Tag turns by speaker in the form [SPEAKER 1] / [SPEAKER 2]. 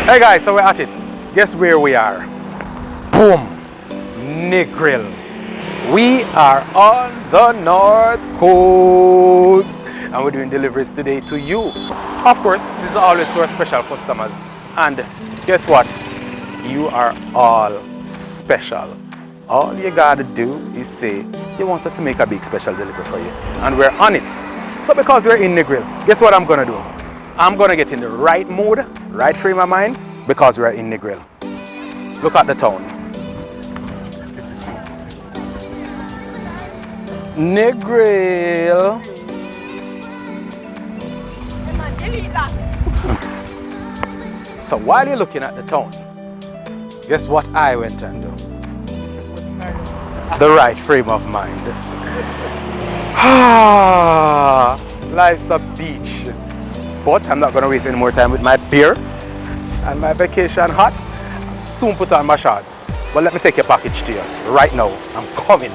[SPEAKER 1] Hey guys, so we're at it. Guess where we are? Boom! Negril. We are on the North Coast and we're doing deliveries today to you. Of course, this is always to our special customers. And guess what? You are all special. All you gotta do is say you want us to make a big special delivery for you. And we're on it. So because we're in Negril, guess what I'm gonna do? I'm gonna get in the right mood, right frame of mind, because we're in Negril. Look at the town. Negril. So while you're looking at the town, guess what I went and do? The right frame of mind. Life's a beach. But I'm not going to waste any more time with my beer and my vacation hat. I'll soon put on my shorts. But let me take your package to you. Right now, I'm coming.